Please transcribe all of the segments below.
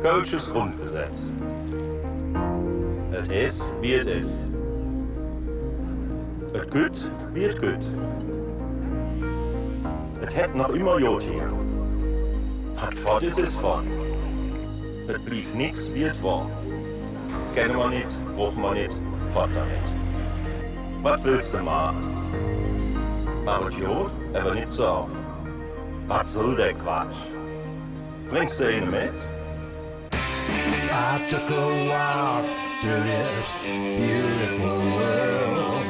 Kölsches Grundgesetz. Et is wie het is. Het gut wie het gut. Het het nog immer Jod hier. Wat fort is fort. Het blief nix wie het war. Kennen wir nicht, brauchen wir nicht, fort damit. Was willst du machen? Mach het Jod, aber nicht so auf. Was soll der Quatsch? Trinkst du ihn mit? I took a walk through this beautiful world.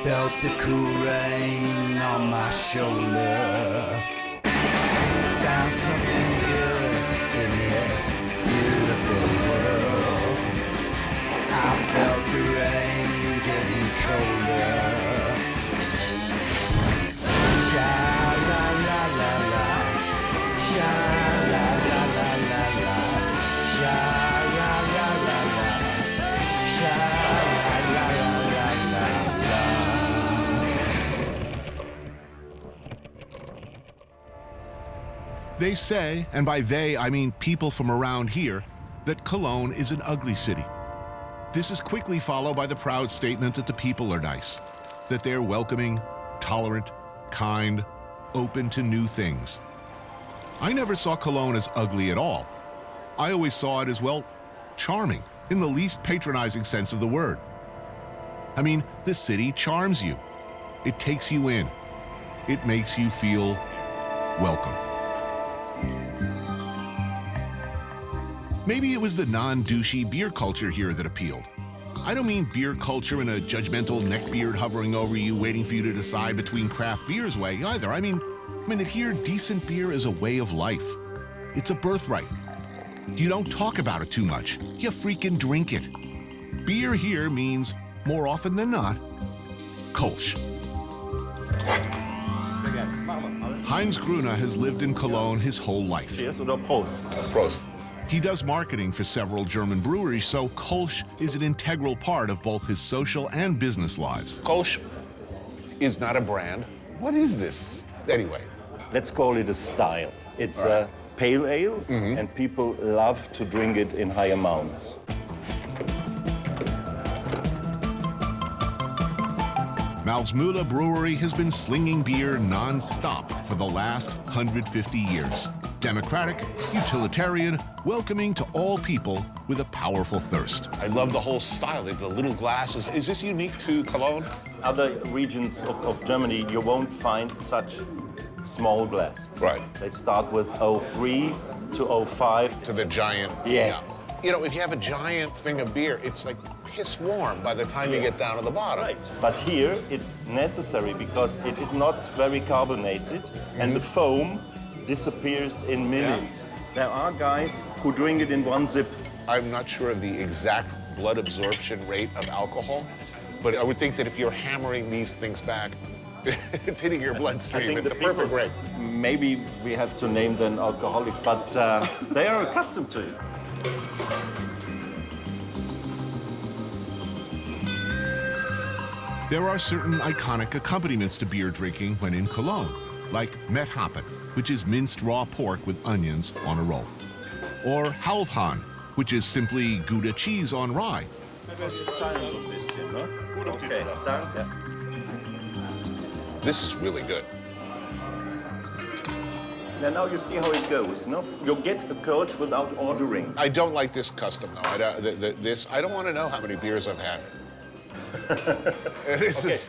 Felt the cool rain on my shoulder. Found something good in this beautiful world. I felt the rain getting colder. Sha la la la la, sha la la la la la, sha la la la la, sha la la la la la. They say, and by they I mean people from around here, that Cologne is an ugly city. This is quickly followed by the proud statement that the people are nice, that they're welcoming, tolerant, kind, open to new things. I never saw Cologne as ugly at all. I always saw it as, well, charming, in the least patronizing sense of the word. I mean, the city charms you. It takes you in. It makes you feel welcome. Maybe it was the non-douchey beer culture here that appealed. I don't mean beer culture in a judgmental neckbeard hovering over you, waiting for you to decide between craft beers way either. I mean that here decent beer is a way of life. It's a birthright. You don't talk about it too much. You freaking drink it. Beer here means, more often than not, Kölsch. Heinz Grüner has lived in Cologne his whole life. Cheers oder Prost? Prost. He does marketing for several German breweries, so Kölsch is an integral part of both his social and business lives. Kölsch is not a brand. What is this, anyway? Let's call it a style. It's a pale ale, and people love to drink it in high amounts. Malzmüller Brewery has been slinging beer non-stop for the last 150 years. Democratic, utilitarian, welcoming to all people with a powerful thirst. I love the whole style, the little glasses. Is this unique to Cologne? Other regions of Germany, you won't find such small glasses. Right. They start with 03 to 05. To the giant. Yeah. You know, if you have a giant thing of beer, it's like piss warm by the time you get down to the bottom. Right. But here it's necessary because it is not very carbonated and the foam disappears in minutes. There are guys who drink it in one sip. I'm not sure of the exact blood absorption rate of alcohol, but I would think that if you're hammering these things back, it's hitting your bloodstream at the perfect rate. Maybe we have to name them alcoholic, but they are accustomed to it. There are certain iconic accompaniments to beer drinking when in Cologne, like Methappen, which is minced raw pork with onions on a roll, or Halfhahn, which is simply Gouda cheese on rye. Okay, danke. This is really good. Now you see how it goes, no? You get a Kölsch without ordering. I don't like this custom, though. I don't want to know how many beers I've had.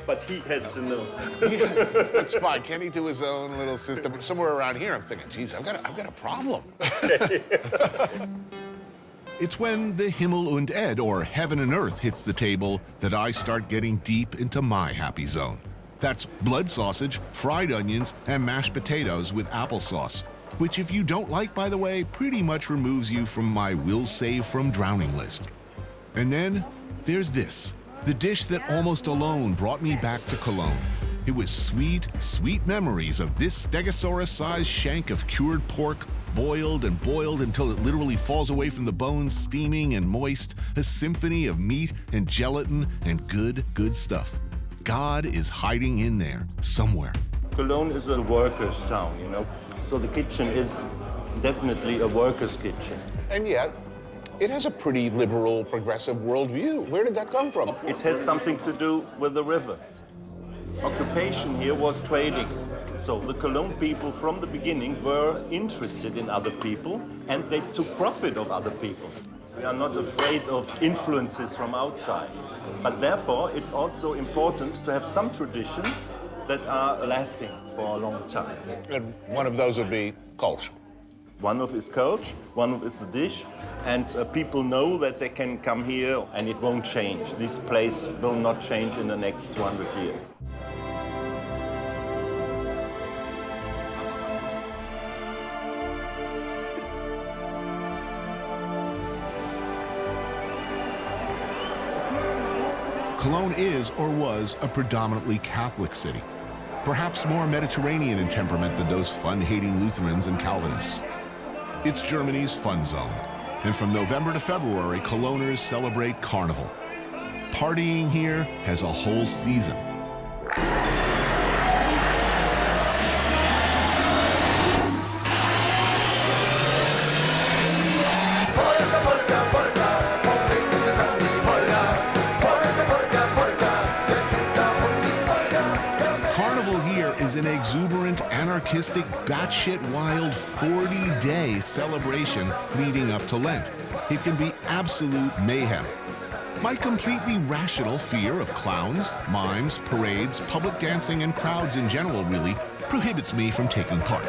But he has to know. Yeah, that's fine. Can he do his own little system? Somewhere around here, I'm thinking, geez, I've got a problem. It's when the Himmel und Ed, or heaven and earth, hits the table that I start getting deep into my happy zone. That's blood sausage, fried onions, and mashed potatoes with applesauce, which, if you don't like, by the way, pretty much removes you from my will save from drowning list. And then there's this, the dish that almost alone brought me back to Cologne. It was sweet, sweet memories of this stegosaurus-sized shank of cured pork, boiled and boiled until it literally falls away from the bones, steaming and moist, a symphony of meat and gelatin and good, good stuff. God is hiding in there somewhere. Cologne is a workers' town, you know. So the kitchen is definitely a worker's kitchen. And yet, it has a pretty liberal, progressive worldview. Where did that come from? It has something to do with the river. Occupation here was trading. So the Cologne people from the beginning were interested in other people and they took profit of other people. We are not afraid of influences from outside. But therefore, it's also important to have some traditions that are lasting for a long time. And one of those would be Kölsch. One of is Kölsch, one of is the dish, and people know that they can come here and it won't change. This place will not change in the next 200 years. Cologne is, or was, a predominantly Catholic city, perhaps more Mediterranean in temperament than those fun-hating Lutherans and Calvinists. It's Germany's fun zone, and from November to February, Cologners celebrate Carnival. Partying here has a whole season. Is an exuberant, anarchistic, batshit wild 40-day celebration leading up to Lent. It can be absolute mayhem. My completely rational fear of clowns, mimes, parades, public dancing, and crowds in general really prohibits me from taking part.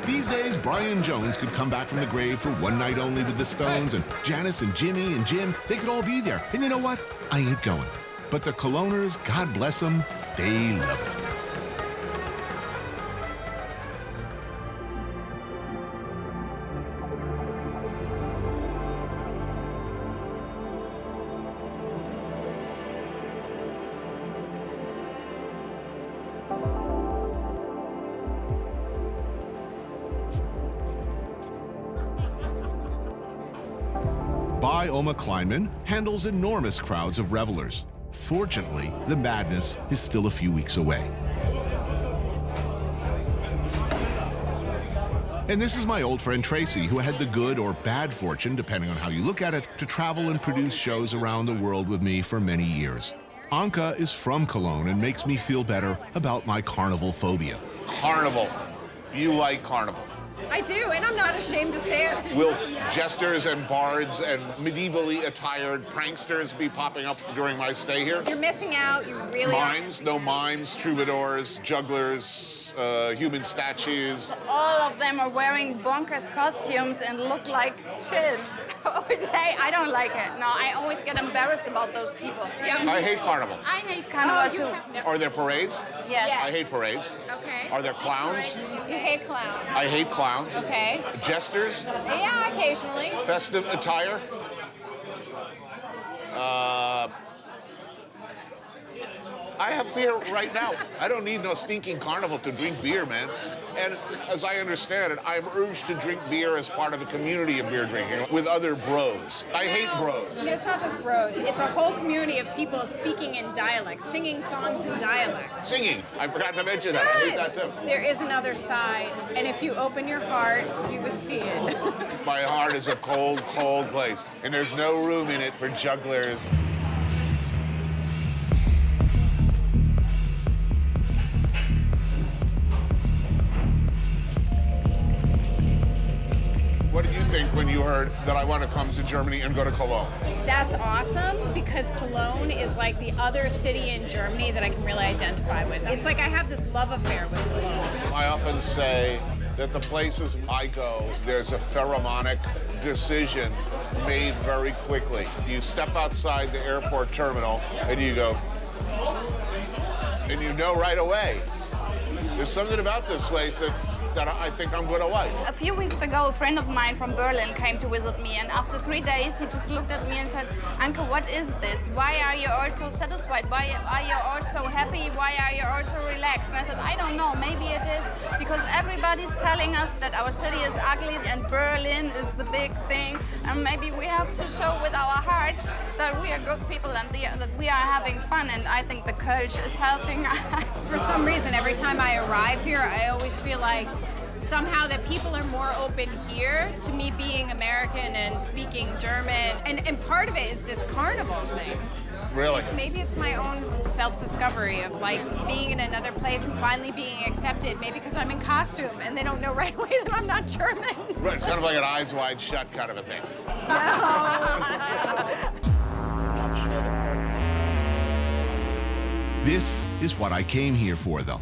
These days, Brian Jones could come back from the grave for one night only with the Stones, and Janice and Jimmy and Jim, they could all be there. And you know what? I ain't going. But the Cologners, God bless them, they love it. Oma Kleinman handles enormous crowds of revelers. Fortunately, the madness is still a few weeks away. And this is my old friend Tracy, who had the good or bad fortune, depending on how you look at it, to travel and produce shows around the world with me for many years. Anka is from Cologne and makes me feel better about my carnival phobia. Carnival. You like Carnival. I do, and I'm not ashamed to say it. Will jesters and bards and medievally attired pranksters be popping up during my stay here? You're missing out, you really Mimes, no mimes, troubadours, jugglers, human statues. All of them are wearing bonkers costumes and look like shit all day. I don't like it. No, I always get embarrassed about those people. Yeah. I hate Carnival. I hate Carnival too. Are there parades? Yes. I hate parades. Okay. Are there clowns? You hate clowns. I hate clowns. Okay. Jesters? Yeah, occasionally. Festive attire? I have beer right now. I don't need no stinking Carnival to drink beer, man. And as I understand it, I'm urged to drink beer as part of a community of beer drinking with other bros. I hate bros. It's not just bros. It's a whole community of people speaking in dialect, singing songs in dialect. Singing. I forgot to mention that. I hate that too. There is another side, and if you open your heart, you would see it. My heart is a cold, cold place, and there's no room in it for jugglers. What did you think when you heard that I want to come to Germany and go to Cologne? That's awesome, because Cologne is like the other city in Germany that I can really identify with. It's like I have this love affair with Cologne. I often say that the places I go, there's a pheromonic decision made very quickly. You step outside the airport terminal and you go, and you know right away. There's something about this place that I think I'm going to like. A few weeks ago, a friend of mine from Berlin came to visit me, and after 3 days, he just looked at me and said, Anke, what is this? Why are you all so satisfied? Why are you all so happy? Why are you all so relaxed? And I said, I don't know. Maybe it is because everybody's telling us that our city is ugly and Berlin is the big thing. And maybe we have to show with our hearts that we are good people and that we are having fun. And I think the Kölsch is helping us. For some reason, every time I arrive here, I always feel like somehow that people are more open here to me being American and speaking German. And part of it is this carnival thing. Really? Maybe it's my own self-discovery of like being in another place and finally being accepted, maybe because I'm in costume and they don't know right away that I'm not German. Right, it's kind of like an eyes wide shut kind of a thing. This is what I came here for, though.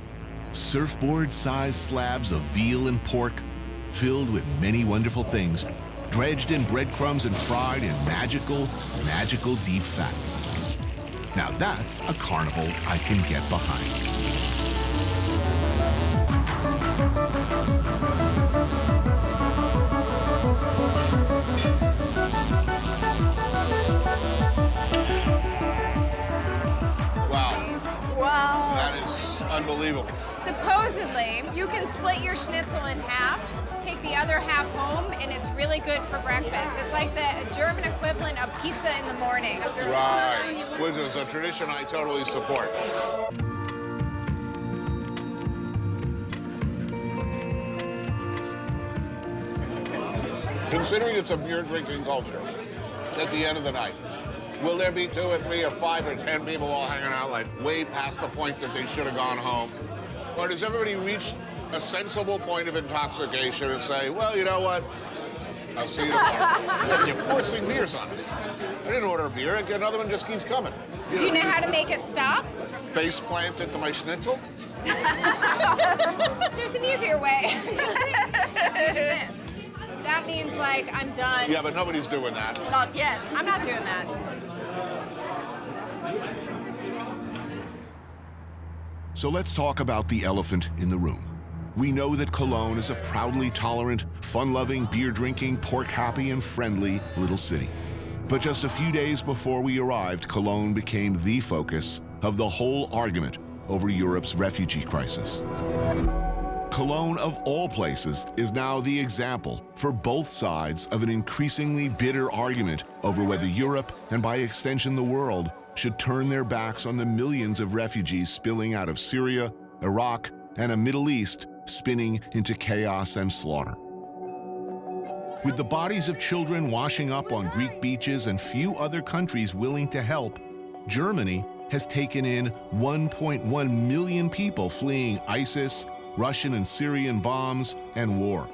Surfboard-sized slabs of veal and pork, filled with many wonderful things, dredged in breadcrumbs and fried in magical, magical deep fat. Now that's a carnival I can get behind. Wow. That is unbelievable. Supposedly, you can split your schnitzel in half, take the other half home, and it's really good for breakfast. It's like the German equivalent of pizza in the morning. Right, which is a tradition I totally support. Considering it's a beer drinking culture, at the end of the night, will there be 2 or 3 or 5 or 10 people all hanging out like way past the point that they should have gone home? Or does everybody reach a sensible point of intoxication and say, well, you know what? I'll see you tomorrow. You're forcing beers on us. I didn't order a beer. Another one just keeps coming. Do you know how to make it stop? Face plant into my schnitzel? There's an easier way. You do this. That means like I'm done. Yeah, but nobody's doing that. Not yet. I'm not doing that. So let's talk about the elephant in the room. We know that Cologne is a proudly tolerant, fun-loving, beer-drinking, pork-happy, and friendly little city. But just a few days before we arrived, Cologne became the focus of the whole argument over Europe's refugee crisis. Cologne, of all places, is now the example for both sides of an increasingly bitter argument over whether Europe, and by extension the world, should turn their backs on the millions of refugees spilling out of Syria, Iraq, and a Middle East spinning into chaos and slaughter. With the bodies of children washing up on Greek beaches and few other countries willing to help, Germany has taken in 1.1 million people fleeing ISIS, Russian and Syrian bombs, and war.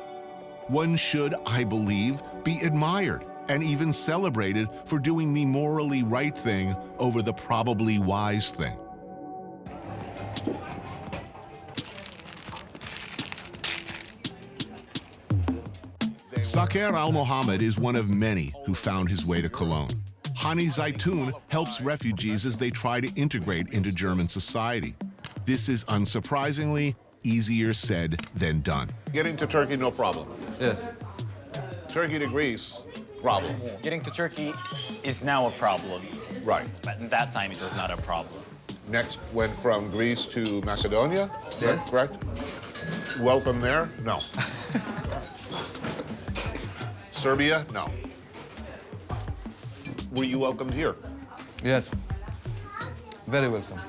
One should, I believe, be admired and even celebrated for doing the morally right thing over the probably wise thing. Saker al-Mohammed is one of many who found his way to Cologne. Hani Zaitoun helps refugees as they try to integrate into German society. This is unsurprisingly easier said than done. Getting to Turkey, no problem. Yes. Turkey to Greece, problem. Getting to Turkey is now a problem. Right. But at that time, it was not a problem. Next went from Greece to Macedonia. Is that correct? Welcome there? No. Serbia? No. Were you welcomed here? Yes. Very welcome.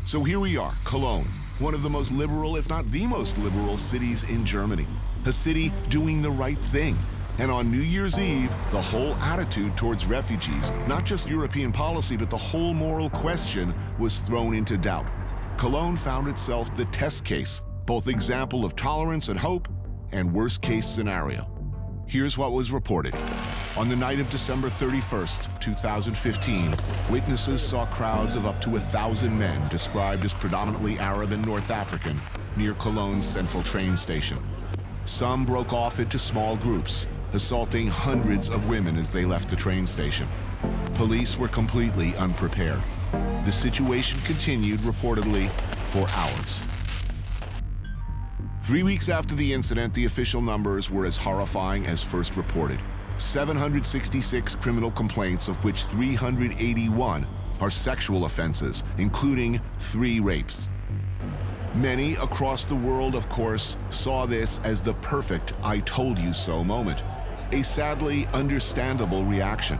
So here we are, Cologne, one of the most liberal, if not the most liberal cities in Germany. A city doing the right thing. And on New Year's Eve, the whole attitude towards refugees, not just European policy, but the whole moral question was thrown into doubt. Cologne found itself the test case, both example of tolerance and hope, and worst case scenario. Here's what was reported. On the night of December 31st, 2015, witnesses saw crowds of up to 1,000 men, described as predominantly Arab and North African, near Cologne's central train station. Some broke off into small groups, assaulting hundreds of women as they left the train station. Police were completely unprepared. The situation continued, reportedly, for hours. 3 weeks after the incident, the official numbers were as horrifying as first reported. 766 criminal complaints, of which 381 are sexual offenses, including 3 rapes. Many across the world, of course, saw this as the perfect "I told you so" moment. A sadly understandable reaction.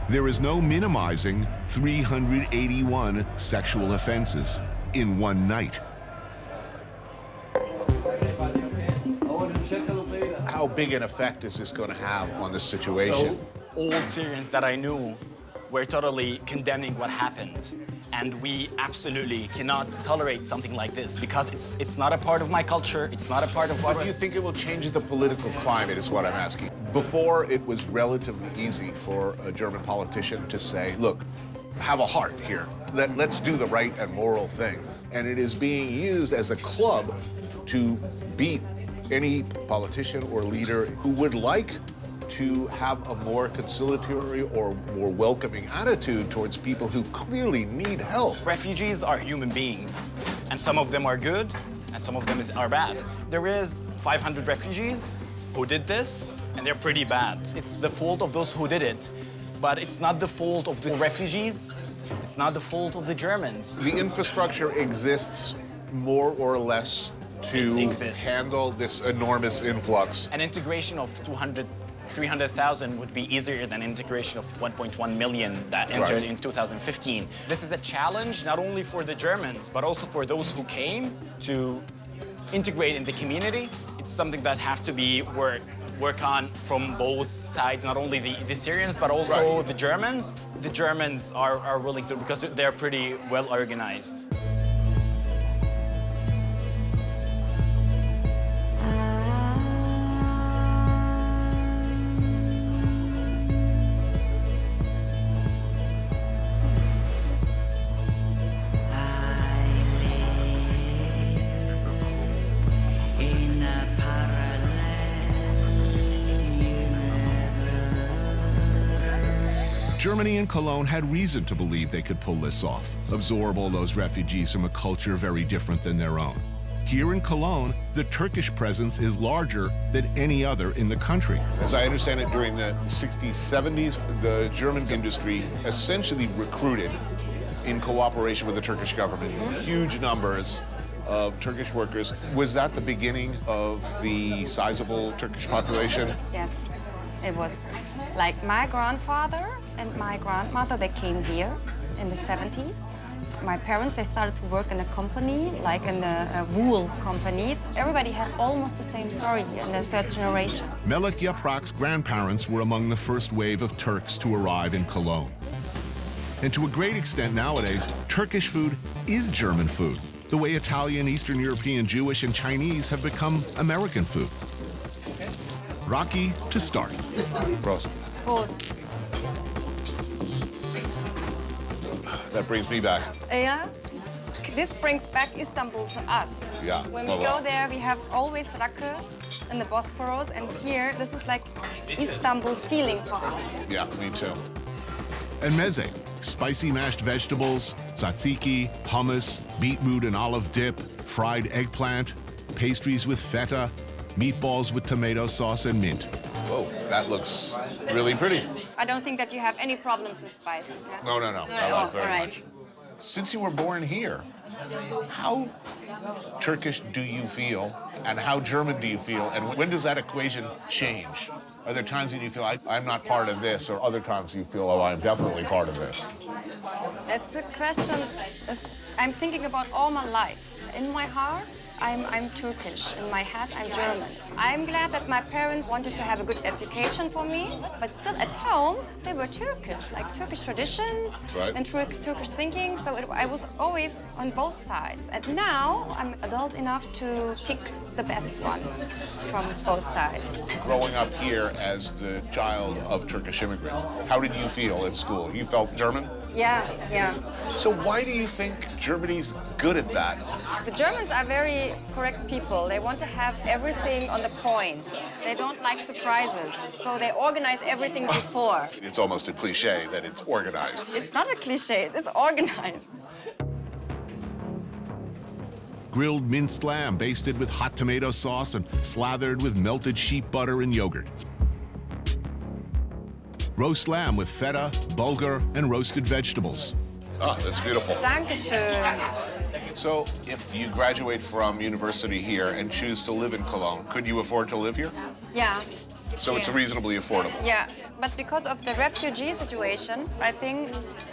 There is no minimizing 381 sexual offenses in one night. how big an effect is this going to have on the situation? So all Syrians that I knew were totally condemning what happened. And we absolutely cannot tolerate something like this because it's not a part of my culture, it's not a part of what Do you think it will change the political climate is what I'm asking. Before, it was relatively easy for a German politician to say, look, have a heart here. Let's do the right and moral thing. And it is being used as a club to beat any politician or leader who would like to have a more conciliatory or more welcoming attitude towards people who clearly need help. Refugees are human beings, and some of them are good, and some of them are bad. There is 500 refugees who did this, and they're pretty bad. It's the fault of those who did it, but it's not the fault of the refugees. It's not the fault of the Germans. The infrastructure exists more or less to handle this enormous influx. An integration of 300,000 would be easier than integration of 1.1 million that entered in 2015. This is a challenge not only for the Germans, but also for those who came to integrate in the community. It's something that have to be work on from both sides, not only the Syrians, but also the Germans. The Germans are willing to, because they're pretty well organized. Germany and Cologne had reason to believe they could pull this off, absorb all those refugees from a culture very different than their own. Here in Cologne, the Turkish presence is larger than any other in the country. As I understand it, during the 60s, 70s, the German industry essentially recruited, in cooperation with the Turkish government, huge numbers of Turkish workers. Was that the beginning of the sizable Turkish population? Yes, it was. Like my grandfather and my grandmother, they came here in the 70s. My parents, they started to work in a company, like in a wool company. Everybody has almost the same story here in the third generation. Melek Yaprak's grandparents were among the first wave of Turks to arrive in Cologne. And to a great extent nowadays, Turkish food is German food, the way Italian, Eastern European, Jewish, and Chinese have become American food. Rocky to start. Prost. Prost. That brings me back. Yeah, this brings back Istanbul to us. Yeah. When we go there, we have always rakı in the Bosphorus, and here, this is like Istanbul feeling for us. Yeah, me too. And meze, spicy mashed vegetables, tzatziki, hummus, beetroot and olive dip, fried eggplant, pastries with feta, meatballs with tomato sauce and mint. Whoa, that looks really pretty. I don't think that you have any problems with spicy. Yeah? No. I like very much. Since you were born here, how Turkish do you feel and how German do you feel? And when does that equation change? Are there times when you feel, I'm not part of this, or other times you feel, oh, I'm definitely part of this? That's a question I'm thinking about all my life. In my heart, I'm Turkish. In my head, I'm German. I'm glad that my parents wanted to have a good education for me, but still at home, they were Turkish, like Turkish traditions and Turkish thinking. So I was always on both sides. And now I'm adult enough to pick the best ones from both sides. Growing up here as the child of Turkish immigrants, how did you feel in school? You felt German? Yeah. So why do you think Germany's good at that? The Germans are very correct people. They want to have everything on the point. They don't like surprises, so they organize everything before. It's almost a cliche that it's organized. It's not a cliche, it's organized. Grilled minced lamb basted with hot tomato sauce and slathered with melted sheep butter and yogurt. Roast lamb with feta, bulgur, and roasted vegetables. Ah, that's beautiful. Dankeschön. So, if you graduate from university here and choose to live in Cologne, could you afford to live here? Yeah, So it's reasonably affordable. Yeah, but because of the refugee situation, I think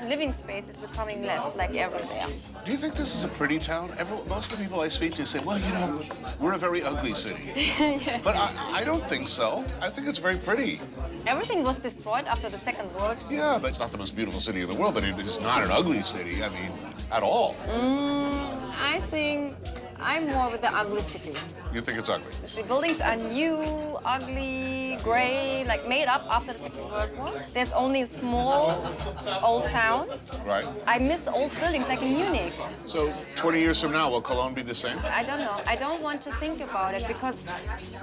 living space is becoming less, like everywhere. Do you think this is a pretty town? Most of the people I speak to say, well, you know, we're a very ugly city. Yeah. But I don't think so. I think it's very pretty. Everything was destroyed after the Second World. Yeah, but it's not the most beautiful city in the world, but it is not an ugly city, I mean, at all. I think I'm more with the ugly city. You think it's ugly? The buildings are new, ugly, gray, like made up after the Second World War. There's only a small old town. Right. I miss old buildings like in Munich. So 20 years from now, will Cologne be the same? I don't know. I don't want to think about it because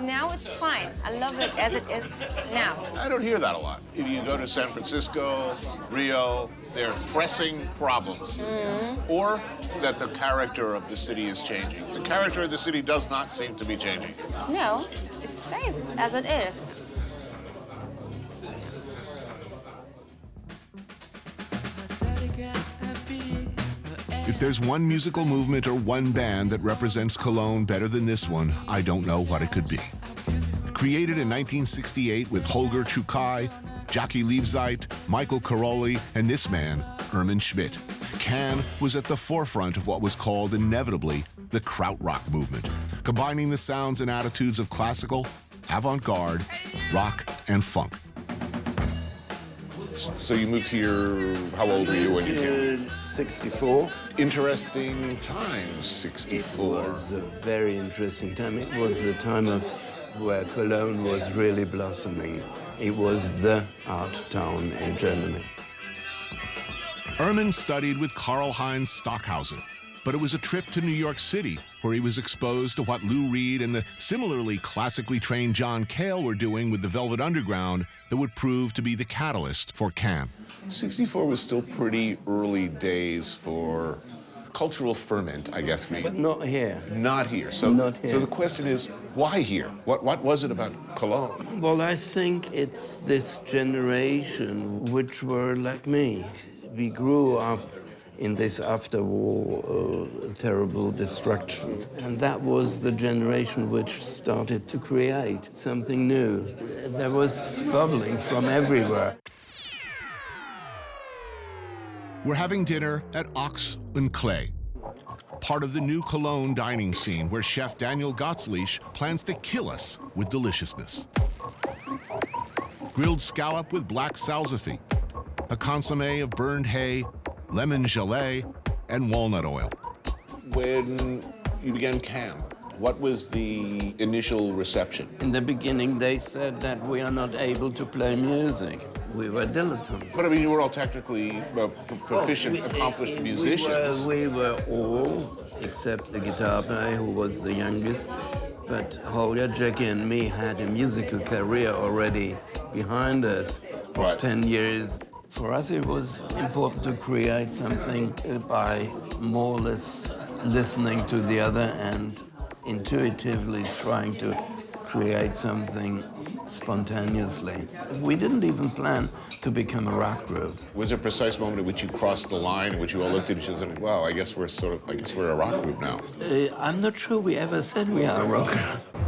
now it's fine. I love it as it is now. I don't hear that a lot. If you go to San Francisco, Rio, they're pressing problems. Or that the character of the city is changing. The character of the city does not seem to be changing. No, it stays as it is. If there's one musical movement or one band that represents Cologne better than this one, I don't know what it could be. Created in 1968 with Holger Czukay, Jackie Liebzeit, Michael Caroli, and this man, Hermann Schmidt, Can was at the forefront of what was called inevitably the krautrock movement, combining the sounds and attitudes of classical, avant-garde, rock, and funk. So you moved here, how old were you when you came? 64. Interesting times, 64. It was a very interesting time. It was the time of where Cologne was really blossoming. It was the art town in Germany. Hermann studied with Karl-Heinz Stockhausen, but it was a trip to New York City where he was exposed to what Lou Reed and the similarly classically trained John Cale were doing with the Velvet Underground that would prove to be the catalyst for Can. 64 was still pretty early days for cultural ferment, I guess. But not here. Not here. So, not here. So the question is, why here? What was it about Cologne? Well, I think it's this generation which were like me. We grew up in this after-war terrible destruction. And that was the generation which started to create something new. There was bubbling from everywhere. We're having dinner at Ox und Klee, part of the new Cologne dining scene where chef Daniel Gottschlich plans to kill us with deliciousness. Grilled scallop with black salsify, a consommé of burned hay, lemon gelée, and walnut oil. When you began Can, what was the initial reception? In the beginning, they said that we are not able to play music. We were dilettantes. But I mean, you were all technically proficient, accomplished musicians. We were all, except the guitar player, who was the youngest. But Holger, Jackie, and me had a musical career already behind us of 10 years. For us, it was important to create something by more or less listening to the other and intuitively trying to create something spontaneously. We didn't even plan to become a rock group. Was there a precise moment at which you crossed the line, in which you all looked at each other and said, wow, I guess we're a rock group now? I'm not sure we ever said we are a rock group.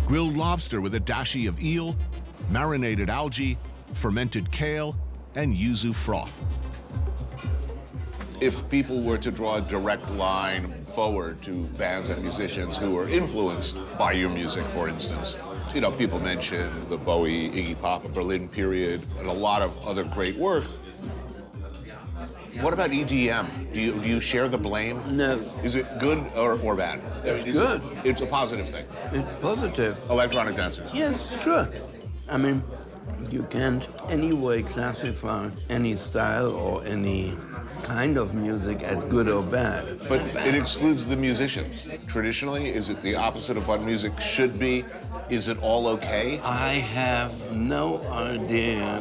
Grilled lobster with a dashi of eel, marinated algae, fermented kale, and yuzu froth. If people were to draw a direct line forward to bands and musicians who were influenced by your music, for instance, you know, people mention the Bowie, Iggy Pop, Berlin period, and a lot of other great work. What about EDM? Do you share the blame? No. Is it good or bad? It's good. It's a positive thing. It's positive. Electronic dancers. Yes, sure. I mean, you can't anyway classify any style or any kind of music as good or bad. But it excludes the musicians. Traditionally, is it the opposite of what music should be? Is it all okay? I have no idea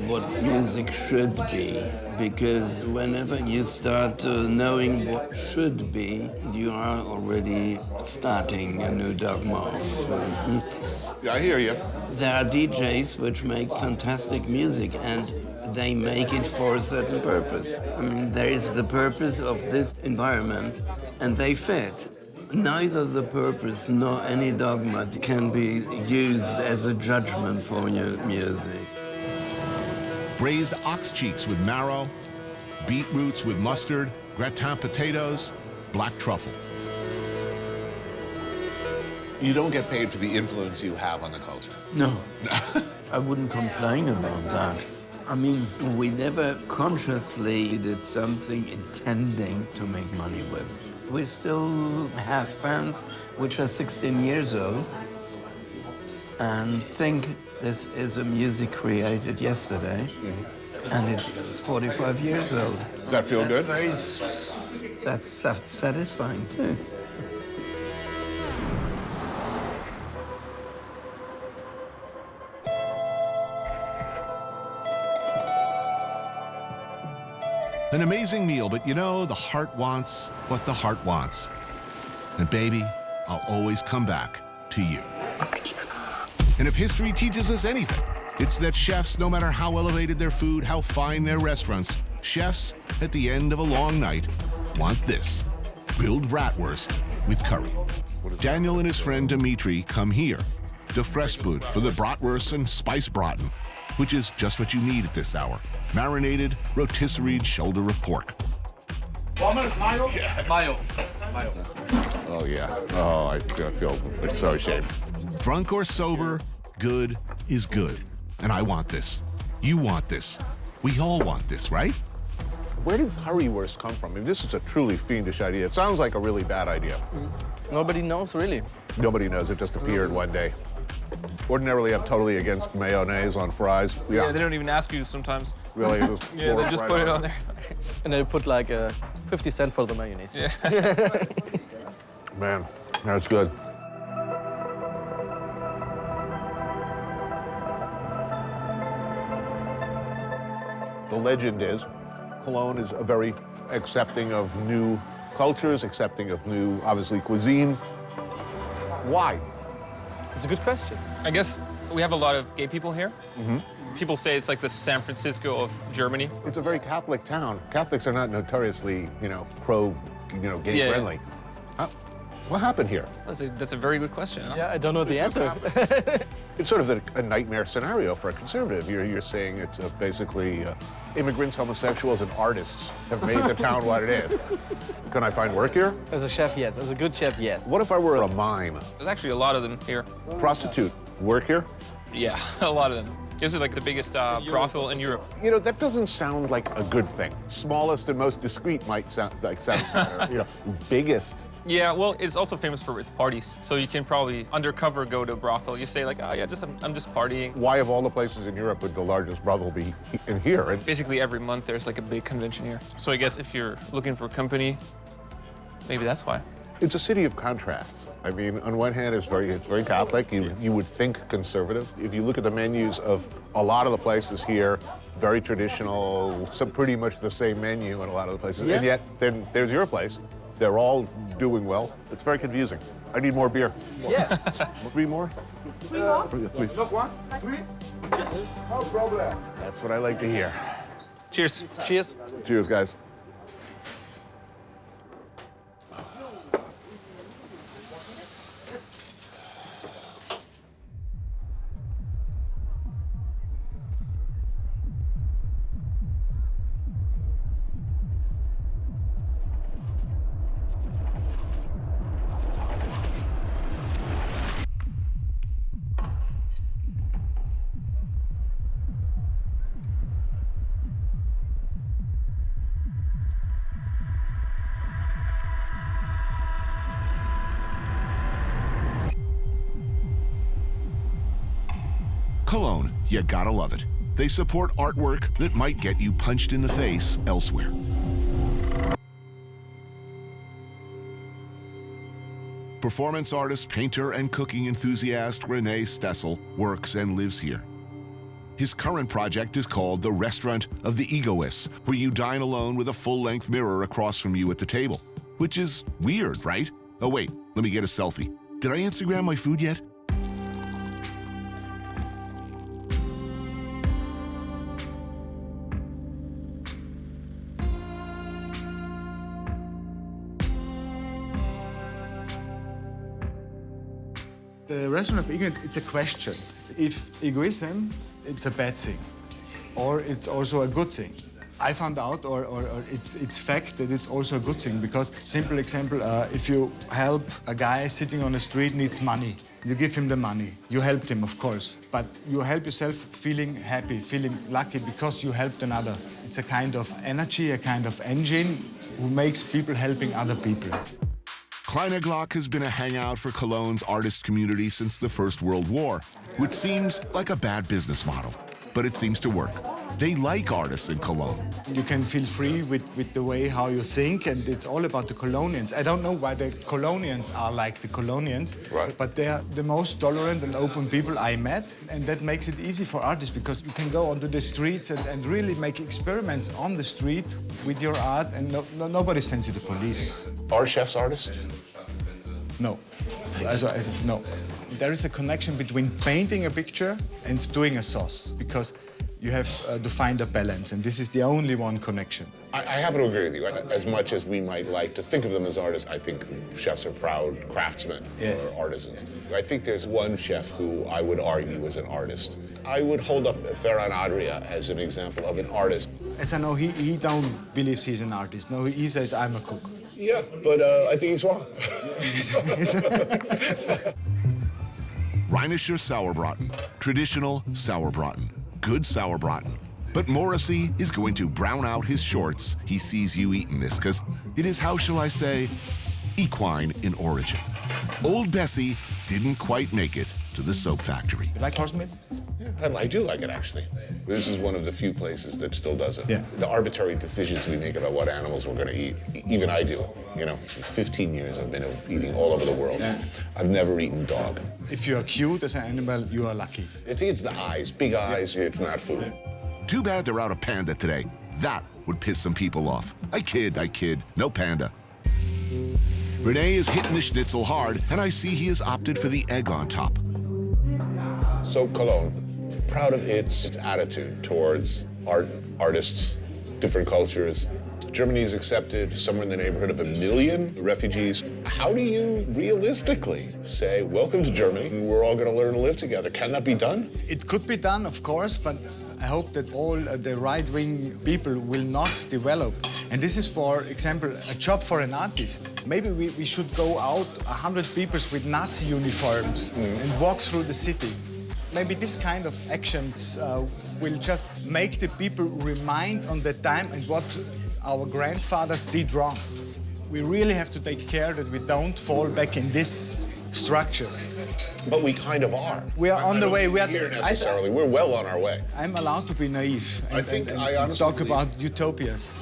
what music should be, because whenever you start knowing what should be, you are already starting a new dogma. Yeah, I hear you. There are DJs which make fantastic music, and they make it for a certain purpose. I mean, there is the purpose of this environment, and they fit. Neither the purpose nor any dogma can be used as a judgment for your music. Braised ox cheeks with marrow, beetroots with mustard, gratin potatoes, black truffle. You don't get paid for the influence you have on the culture. No, I wouldn't complain about that. I mean, we never consciously did something intending to make money with. We still have fans which are 16 years old and think this is a music created yesterday, and it's 45 years old. Does that feel good? That's satisfying too. An amazing meal, but you know, the heart wants what the heart wants. And baby, I'll always come back to you. And if history teaches us anything, it's that chefs, no matter how elevated their food, how fine their restaurants, chefs, at the end of a long night, want this: grilled bratwurst with curry. Daniel and his friend Dimitri come here to Freshbud for the bratwurst and spice braten, which is just what you need at this hour. Marinated, rotisseried shoulder of pork. Mayo. Mayo. Oh, yeah. Oh, I feel so ashamed. Drunk or sober, good is good. And I want this. You want this. We all want this, right? Where did currywurst come from? I mean, this is a truly fiendish idea. It sounds like a really bad idea. Nobody knows, really. Nobody knows. It just appeared one day. Ordinarily, I'm totally against mayonnaise on fries. Yeah, they don't even ask you sometimes. Really? Just yeah, they just right put it on there. And they put like 50 cents for the mayonnaise. Yeah. Man, that's good. The legend is Cologne is a very accepting of new cultures, accepting of new, obviously, cuisine. Why? It's a good question. I guess we have a lot of gay people here. People say it's like the San Francisco of Germany. It's a very Catholic town. Catholics are not notoriously, gay friendly. What happened here? That's a very good question. Huh? Yeah, I don't know the answer. It's sort of a nightmare scenario for a conservative. You're saying it's basically immigrants, homosexuals, and artists have made the town what it is. Can I find work here? As a chef, yes. As a good chef, yes. What if I were a mime? There's actually a lot of them here. Prostitute, work here? Yeah, a lot of them. This is like the biggest brothel in Europe. You know, that doesn't sound like a good thing. Smallest and most discreet might sound better. Biggest. Yeah, well, it's also famous for its parties. So you can probably undercover go to a brothel. You say like, oh yeah, I'm just partying. Why of all the places in Europe would the largest brothel be in here? Basically every month there's like a big convention here. So I guess if you're looking for company, maybe that's why. It's a city of contrasts. I mean, on one hand, it's very Catholic. You would think conservative. If you look at the menus of a lot of the places here, very traditional, pretty much the same menu in a lot of the places. Yeah. And yet, then there's your place. They're all doing well. It's very confusing. I need more beer. Yeah. 3 more? 3 more? Please. Not 1? 3? Yes. No problem. That's what I like to hear. Cheers. Cheers. Cheers, guys. Cologne, you gotta love it. They support artwork that might get you punched in the face elsewhere. Performance artist, painter, and cooking enthusiast René Stessel works and lives here. His current project is called The Restaurant of the Egoists, where you dine alone with a full-length mirror across from you at the table. Which is weird, right? Oh wait, let me get a selfie. Did I Instagram my food yet? The restaurant of ignorance, it's a question. If egoism, it's a bad thing, or it's also a good thing. I found out, or it's fact that it's also a good thing, because simple example, if you help a guy sitting on the street needs money, you give him the money. You helped him, of course, but you help yourself feeling happy, feeling lucky because you helped another. It's a kind of energy, a kind of engine who makes people helping other people. Kleine Glock has been a hangout for Cologne's artist community since the First World War, which seems like a bad business model, but it seems to work. They like artists in Cologne. You can feel free with the way how you think, and it's all about the Colonians. I don't know why the Colonians are like the Colonians, right, but they are the most tolerant and open people I met, and that makes it easy for artists because you can go onto the streets and really make experiments on the street with your art, and nobody sends you to the police. Are chefs artists? No. No. There is a connection between painting a picture and doing a sauce, because you have to find a balance, and this is the only one connection. I happen to agree with you. As much as we might like to think of them as artists, I think chefs are proud craftsmen or artisans. I think there's one chef who I would argue is an artist. I would hold up Ferran Adria as an example of an artist. As I know, he don't believe he's an artist. No, he says, I'm a cook. Yeah, but I think he's wrong. Rheinischer Sauerbraten, traditional Sauerbraten, good Sauerbraten. But Morrissey is going to brown out his shorts. He sees you eating this, because it is, how shall I say, equine in origin. Old Bessie didn't quite make it to the soap factory. You like horse meat? Yeah, I do like it, actually. This is one of the few places that still does it. Yeah. The arbitrary decisions we make about what animals we're going to eat, even I do. You know, 15 years I've been eating all over the world. Yeah. I've never eaten dog. If you are cute as an animal, you are lucky. I think it's the eyes, big eyes. It's not food. Too bad they're out of panda today. That would piss some people off. I kid, no panda. Rene is hitting the schnitzel hard, and I see he has opted for the egg on top. So Cologne, proud of its attitude towards art, artists, different cultures. Germany's accepted somewhere in the neighborhood of 1 million refugees. How do you realistically say, welcome to Germany, and we're all going to learn to live together? Can that be done? It could be done, of course, but I hope that all the right-wing people will not develop. And this is, for example, a job for an artist. Maybe we should go out 100 people with Nazi uniforms and walk through the city. Maybe this kind of actions will just make the people remind on the time and what our grandfathers did wrong. We really have to take care that we don't fall back in these structures. But we kind of are. We are on the way. We are here necessarily. We're well on our way. I'm allowed to be naive and I honestly talk about utopias.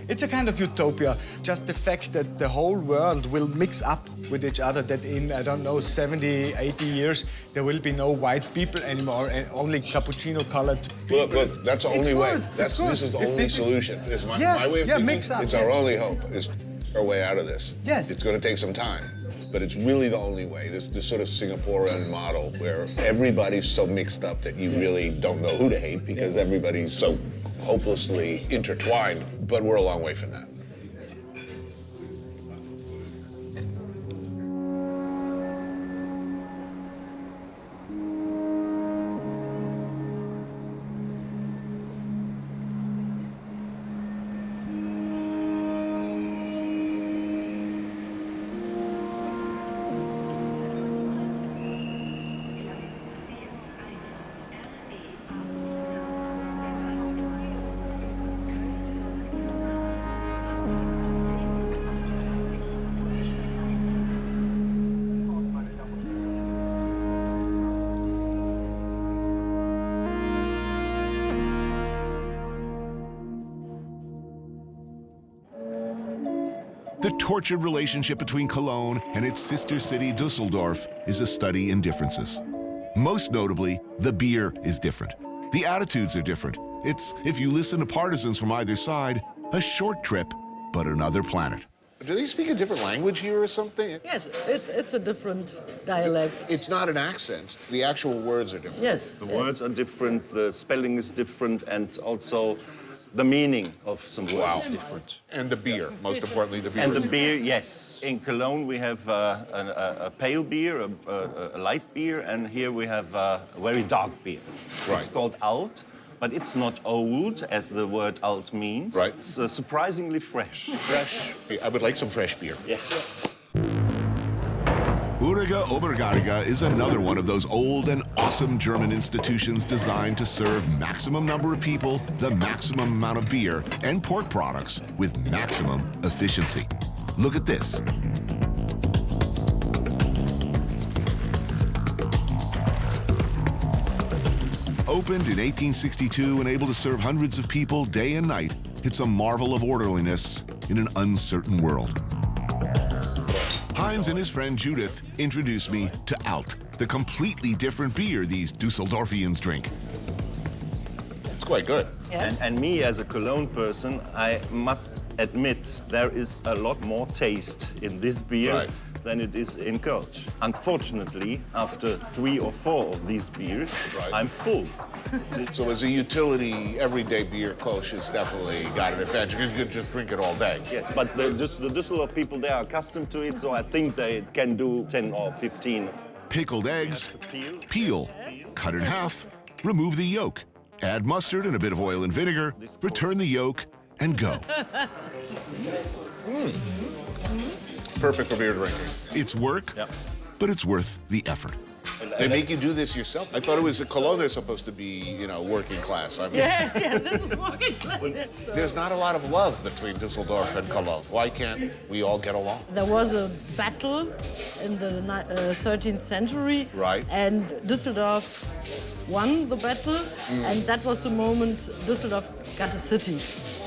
It's a kind of utopia, just the fact that the whole world will mix up with each other, that in, I don't know, 70, 80 years, there will be no white people anymore, and only cappuccino-colored people. Look, that's the only way. This is the only solution. It's my way of thinking. Mix up, it's our only hope, is our way out of this. Yes. It's going to take some time, but it's really the only way. This sort of Singaporean model where everybody's so mixed up that you really don't know who to hate because everybody's so hopelessly intertwined, but we're a long way from that. The tortured relationship between Cologne and its sister city, Düsseldorf, is a study in differences. Most notably, the beer is different. The attitudes are different. It's, if you listen to partisans from either side, a short trip, but another planet. Do they speak a different language here or something? Yes, it's a different dialect. It's not an accent. The actual words are different. Yes. The words are different, the spelling is different, and also The meaning of some words is different. And the beer, most importantly, the beer. And the beer, yes. In Cologne, we have a pale beer, a light beer, and here we have a very dark beer. Right. It's called Alt, but it's not old, as the word Alt means. Right. It's surprisingly fresh. Fresh. I would like some fresh beer. Yeah. Uriga Obergarga is another one of those old and awesome German institutions designed to serve maximum number of people, the maximum amount of beer and pork products with maximum efficiency. Look at this. Opened in 1862 and able to serve hundreds of people day and night, it's a marvel of orderliness in an uncertain world. Heinz and his friend Judith introduced me to Alt, the completely different beer these Düsseldorfians drink. It's quite good. Yes. And me, as a Cologne person, I must admit there is a lot more taste in this beer than it is in Kölsch. Unfortunately, after 3 or 4 of these beers, I'm full. So as a utility, everyday beer, Kölsch has definitely got an advantage. You can just drink it all day. Yes, but the Düsseldorf people, they are accustomed to it, so I think they can do 10 or 15. Pickled eggs, peel, cut in half, remove the yolk, add mustard and a bit of oil and vinegar, return the yolk, and go. Perfect for beer drinking. It's work, but it's worth the effort. They make you do this yourself? I thought it was Cologne is supposed to be, you know, working class. I mean, Yes, this is working class. there's not a lot of love between Düsseldorf and Cologne. Why can't we all get along? There was a battle in the 13th century. Right. And Düsseldorf won the battle, and that was the moment Düsseldorf got a city.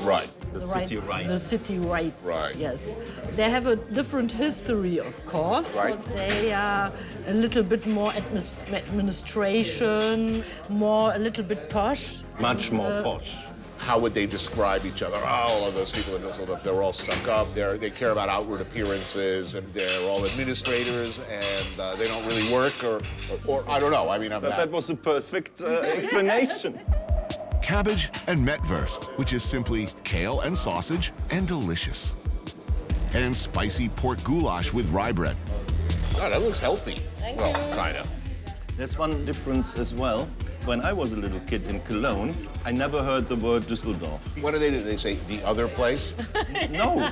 Right. The city rights. The city rights. Right. Yes. They have a different history, of course. Right. So they are a little bit more administration, a little bit posh. Much more posh. How would they describe each other? All of those people in Düsseldorf, they're all stuck up. They care about outward appearances, and they're all administrators, and they don't really work, or I don't know. I mean, That was a perfect explanation. Cabbage and metwurst, which is simply kale and sausage and delicious. And spicy pork goulash with rye bread. Oh, that looks healthy. Well, kind of. There's one difference as well. When I was a little kid in Cologne, I never heard the word Düsseldorf. What do? They say the other place? No,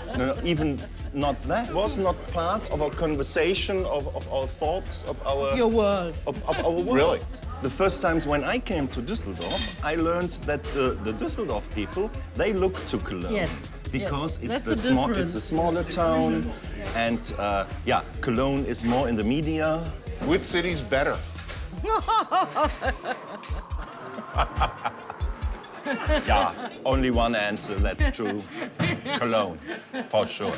even not that. It was not part of our conversation, of our thoughts, of our... Your world. Of our world. Really? The first times when I came to Düsseldorf, I learned that the Düsseldorf people, they look to Cologne. Yes. Because Yes. it's it's a smaller town, and Cologne is more in the media. Which city's better? Yeah, only one answer, that's true. Cologne, for sure.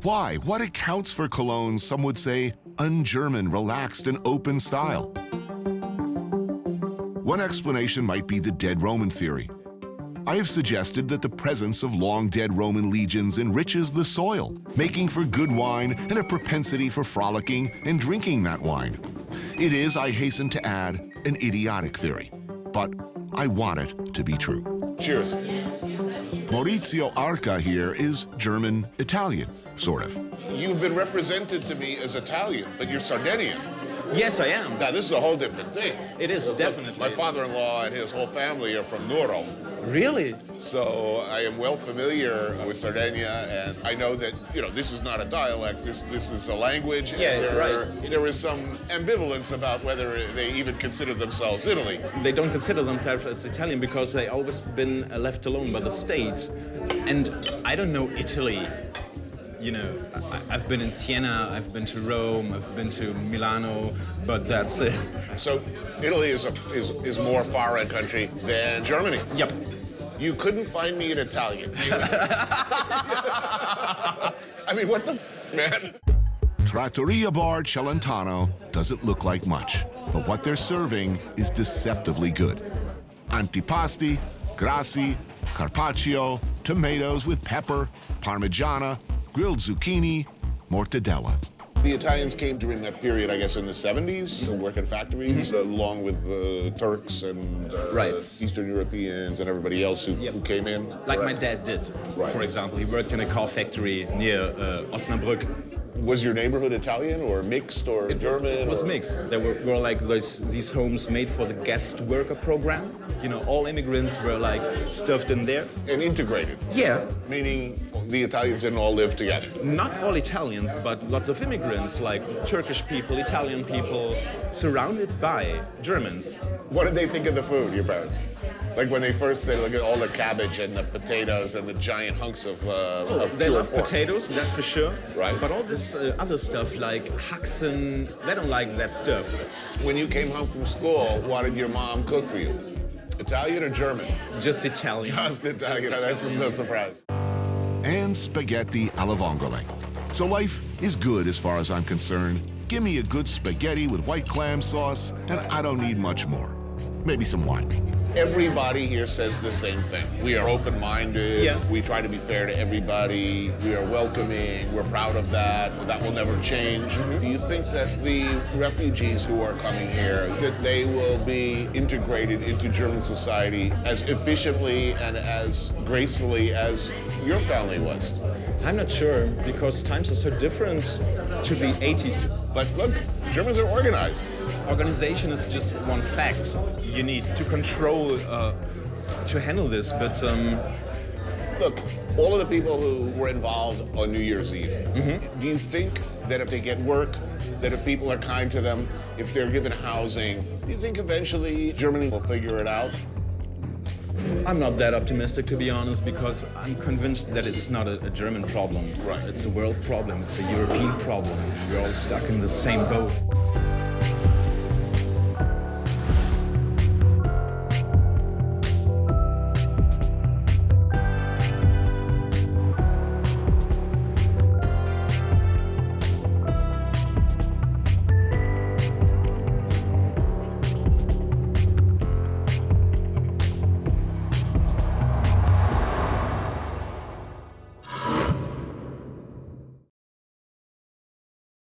Why? What accounts for Cologne's, some would say, un-German, relaxed, and open style? One explanation might be the dead Roman theory. I have suggested that the presence of long-dead Roman legions enriches the soil, making for good wine and a propensity for frolicking and drinking that wine. It is, I hasten to add, an idiotic theory, but I want it to be true. Cheers. Maurizio Arca here is German-Italian, sort of. You've been represented to me as Italian, but you're Sardinian. Yes, I am. Now, this is a whole different thing. It is, definitely. My father-in-law and his whole family are from Nuoro. Really? So I am well familiar with Sardinia, and I know that, you know, this is not a dialect, this is a language. Yeah, and there is some ambivalence about whether they even consider themselves Italy. They don't consider themselves as Italian because they always been left alone by the state. And I don't know Italy. You know, I've been in Siena, I've been to Rome, I've been to Milano, but that's it. So Italy is more foreign country than Germany. Yep. You couldn't find me an Italian. I mean, what the man? Trattoria Bar Celentano doesn't look like much, but what they're serving is deceptively good. Antipasti, grassi, carpaccio, tomatoes with pepper, parmigiana, grilled zucchini, mortadella. The Italians came during that period, I guess, in the 70s to work in factories, along with the Turks and Eastern Europeans and everybody else who came in. Like my dad did, for example. He worked in a car factory near Osnabrück. Was your neighborhood Italian or mixed or German? It was mixed. There were like these homes made for the guest worker program. You know, all immigrants were like stuffed in there. And integrated? Yeah. Meaning the Italians didn't all live together? Not all Italians, but lots of immigrants, like Turkish people, Italian people, surrounded by Germans. What did they think of the food, your parents? Like when they first said, look at all the cabbage and the potatoes and the giant hunks of they pure love pork. Potatoes, that's for sure. Right. But all this other stuff like Haxen, they don't like that stuff. When you came home from school, what did your mom cook for you? Italian or German? Just Italian. Just Italian, that's just no surprise. And spaghetti alla vongole. So life is good as far as I'm concerned. Give me a good spaghetti with white clam sauce, and I don't need much more. Maybe some wine. Everybody here says the same thing. We are open-minded. Yeah. We try to be fair to everybody. We are welcoming. We're proud of that. That will never change. Do you think that the refugees who are coming here, that they will be integrated into German society as efficiently and as gracefully as your family was? I'm not sure, because times are so different to the 80s. But look, Germans are organized. Organization is just one fact. You need to control to handle this, but look, all of the people who were involved on New Year's Eve, do you think that if they get work, that if people are kind to them, if they're given housing, do you think eventually Germany will figure it out? I'm not that optimistic, to be honest, because I'm convinced that it's not a German problem. Right. It's a world problem. It's a European problem. We're all stuck in the same boat.